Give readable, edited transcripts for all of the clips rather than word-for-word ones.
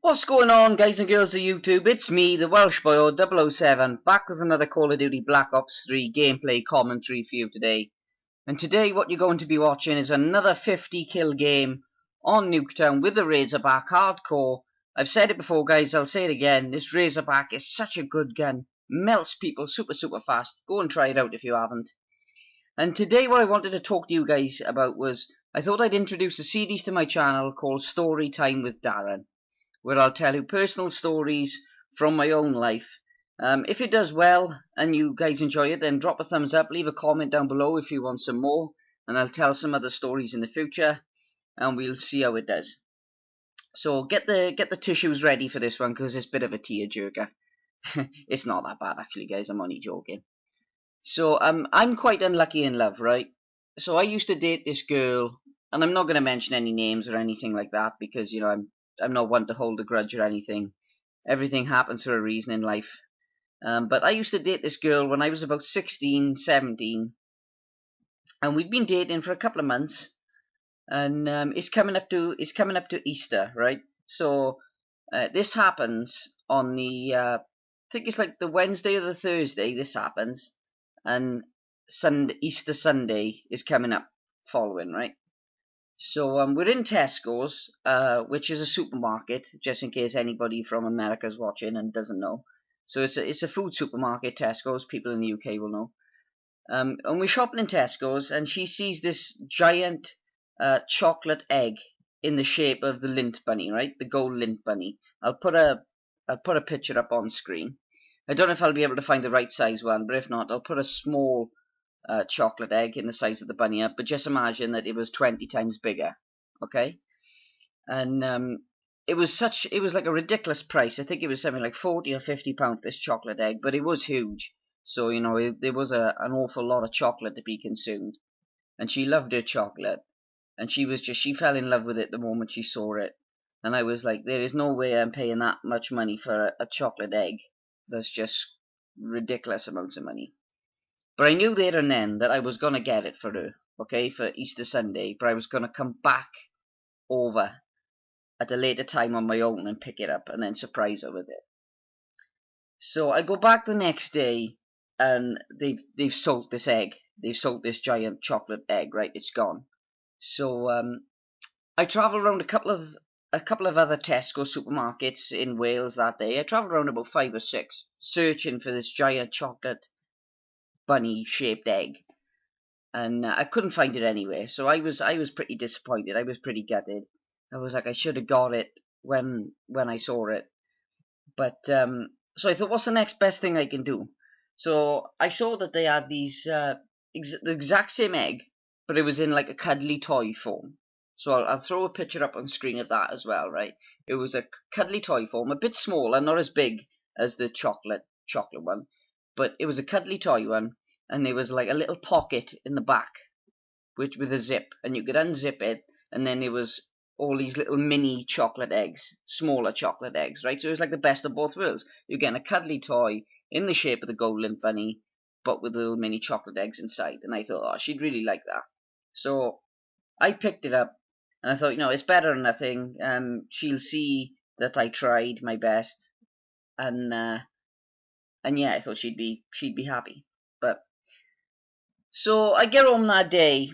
What's going on, guys and girls of YouTube? It's me, the WELSHBOYO007, back with another Call of Duty Black Ops 3 gameplay commentary for you today. And today what you're going to be watching is another 50 kill game on Nuketown with the Razorback Hardcore. I've said it before, guys, I'll say it again. This Razorback is such a good gun. Melts people super fast. Go and try it out if you haven't. And today what I wanted to talk to you guys about was, I thought I'd introduce a series to my channel called Story Time with Darren, where I'll tell you personal stories from my own life. If it does well and you guys enjoy it, then drop a thumbs up, leave a comment down below if you want some more, and I'll tell some other stories in the future, and we'll see how it does. So get the tissues ready for this one, because it's a bit of a tearjerker. It's not that bad actually, guys, I'm only joking. So I'm quite unlucky in love, right? So I used to date this girl, and I'm not going to mention any names or anything like that, because, you know, I'm not one to hold a grudge or anything. Everything happens for a reason in life. But I used to date this girl when I was about 16, 17. And we'd been dating for a couple of months. And it's coming up to Easter, right? So this happens on the, I think it's like the Wednesday or the Thursday this happens. And Easter Sunday is coming up following, right? So we're in Tesco's, which is a supermarket, just in case anybody from America is watching and doesn't know. So it's a food supermarket, Tesco's. People in the UK will know. And we're shopping in Tesco's, and she sees this giant chocolate egg in the shape of the lint bunny, right? The gold lint bunny. I'll put a picture up on screen. I don't know if I'll be able to find the right size one, but if not, I'll put a small chocolate egg in the size of the bunny up, but just imagine that it was 20 times bigger, okay? And it was like a ridiculous price. I think it was something like 40 or 50 pounds, this chocolate egg, but it was huge. So, you know, there was an awful lot of chocolate to be consumed. And she loved her chocolate. And she fell in love with it the moment she saw it. And I was like, there is no way I'm paying that much money for a chocolate egg. That's just ridiculous amounts of money. But I knew there and then that I was going to get it for her, okay, for Easter Sunday. But I was going to come back over at a later time on my own and pick it up and then surprise her with it. So I go back the next day, and they've sold this egg. They've sold this giant chocolate egg, right? It's gone. So I travelled around a couple of other Tesco supermarkets in Wales that day. I travelled around about 5 or 6, searching for this giant chocolate bunny-shaped egg, and I couldn't find it anywhere. So I was pretty disappointed. I was pretty gutted. I was like, I should have got it when I saw it. But so I thought, what's the next best thing I can do? So I saw that they had these the exact same egg, but it was in like a cuddly toy form. So I'll throw a picture up on screen of that as well, right? It was a cuddly toy form, a bit smaller, not as big as the chocolate one, but it was a cuddly toy one, and there was like a little pocket in the back, with a zip, and you could unzip it, and then there was all these little mini chocolate eggs, smaller chocolate eggs, right? So it was like the best of both worlds. You're getting a cuddly toy in the shape of the gold lint bunny, but with little mini chocolate eggs inside. And I thought, oh, she'd really like that. So I picked it up, and I thought, you know, it's better than nothing. She'll see that I tried my best, and yeah, I thought she'd be happy. But so I get home that day,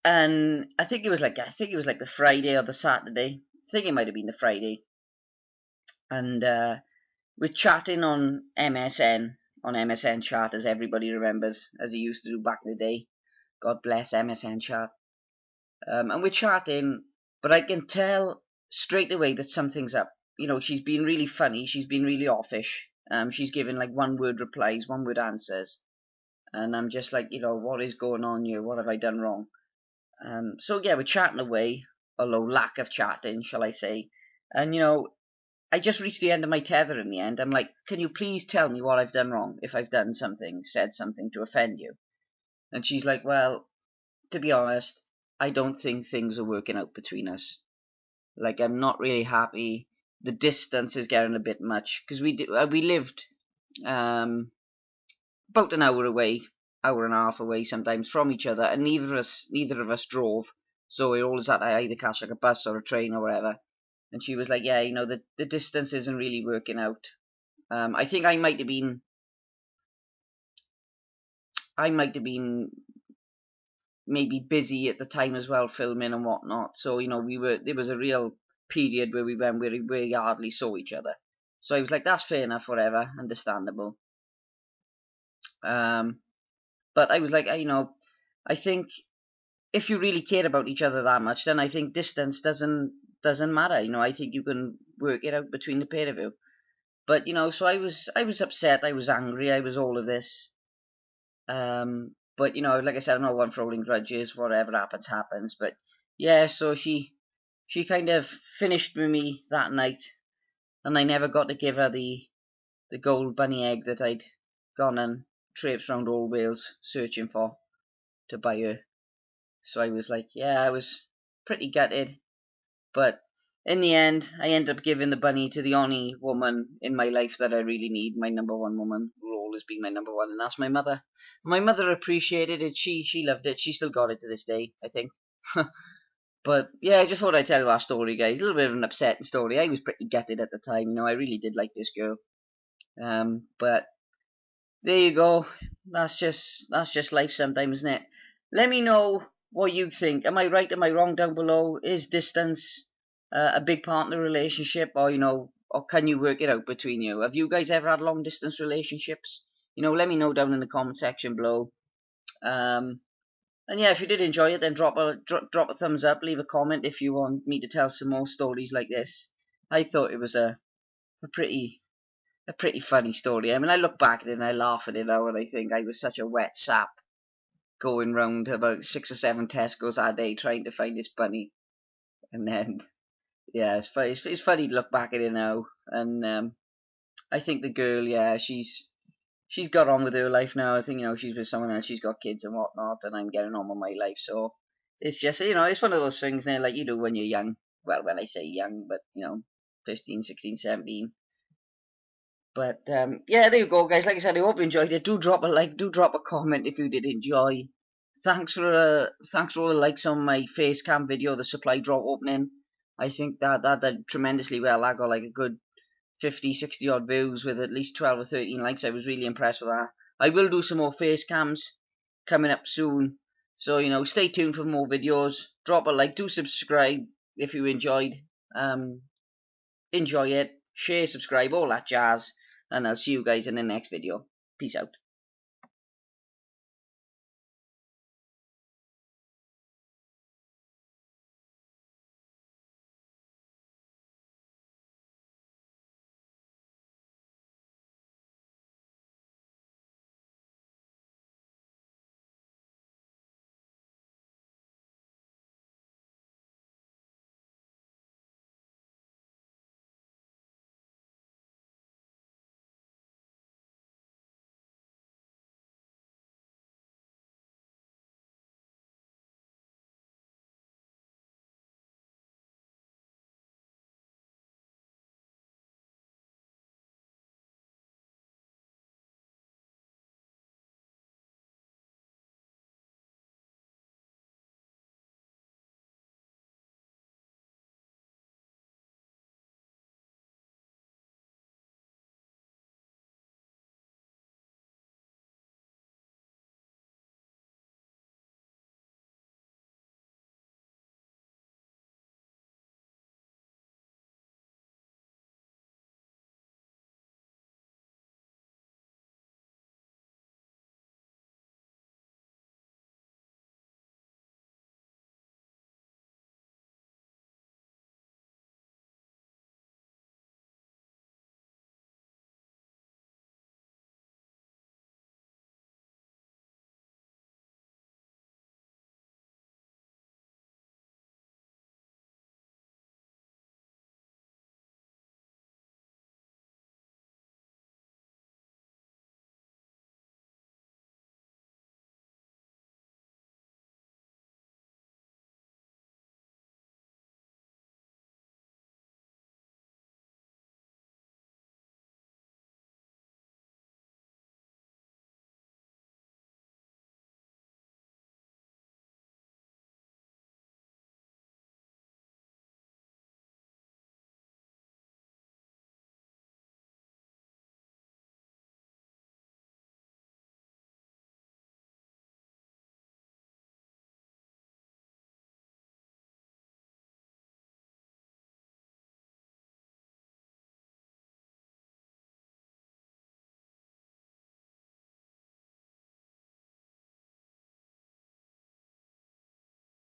and I think it was like the Friday or the Saturday. I think it might have been the Friday. And we're chatting on MSN chat, as everybody remembers, as he used to do back in the day. God bless MSN chat. And we're chatting, but I can tell straight away that something's up. You know, she's been really funny. She's been really offish. She's giving like one-word replies, one-word answers. And I'm just like, you know, what is going on here? What have I done wrong? So yeah, we're chatting away, although lack of chatting, shall I say. And, you know, I just reached the end of my tether in the end. I'm like, can you please tell me what I've done wrong, if I've done something, said something to offend you? And she's like, well, to be honest, I don't think things are working out between us. Like, I'm not really happy. The distance is getting a bit much, because we lived about an hour away, hour and a half away sometimes from each other, and neither of us drove, so we always had to either catch like a bus or a train or whatever. and she was like, yeah, you know, the distance isn't really working out. I think I might have been maybe busy at the time as well, filming and whatnot. So, you know, there was a real period where we hardly saw each other. So I was like, that's fair enough, whatever, understandable. But I was like, you know, I think if you really care about each other that much, then I think distance doesn't matter. You know, I think you can work it out between the pair of you. But you know, so I was upset, I was angry, I was all of this. But you know, like I said, I'm not one for holding grudges. Whatever happens, happens. But yeah, so she kind of finished with me that night, and I never got to give her the gold bunny egg that I'd gone and traipsed around all Wales searching for to buy her. So I was like, yeah, I was pretty gutted. But in the end, I ended up giving the bunny to the only woman in my life that I really need, my number one woman, who will always be my number one, and that's my mother. My mother appreciated it. She loved it. She still got it to this day, I think. But yeah, I just thought I'd tell you our story, guys. A little bit of an upsetting story. I was pretty gutted at the time. You know, I really did like this girl. But there you go. That's just life sometimes, isn't it? Let me know what you think. Am I right? Am I wrong down below? Is distance a big part in the relationship, or you know, or can you work it out between you? Have you guys ever had long distance relationships? You know, let me know down in the comment section below. And yeah, if you did enjoy it, then drop a thumbs up, leave a comment if you want me to tell some more stories like this. I thought it was a pretty funny story. I mean, I look back at it and I laugh at it now, and I think I was such a wet sap going round about 6 or 7 Tesco's a day trying to find this bunny. And then, yeah, it's funny to look back at it now. And I think the girl, yeah, she's got on with her life now. I think, you know, she's with someone else, she's got kids and whatnot, and I'm getting on with my life. So it's just, you know, it's one of those things there, like you do when you're young. Well, when I say young, but, you know, 15, 16, 17. But yeah, there you go, guys. Like I said, I hope you enjoyed it. Do drop a like, do drop a comment if you did enjoy. Thanks for all the likes on my face cam video, the supply drop opening. I think that did tremendously well. I got like a good 50, 60 odd views with at least 12 or 13 likes. I was really impressed with that. I will do some more face cams coming up soon. So, you know, stay tuned for more videos. Drop a like, do subscribe if you enjoyed. Enjoy it, share, subscribe, all that jazz, and I'll see you guys in the next video. Peace out.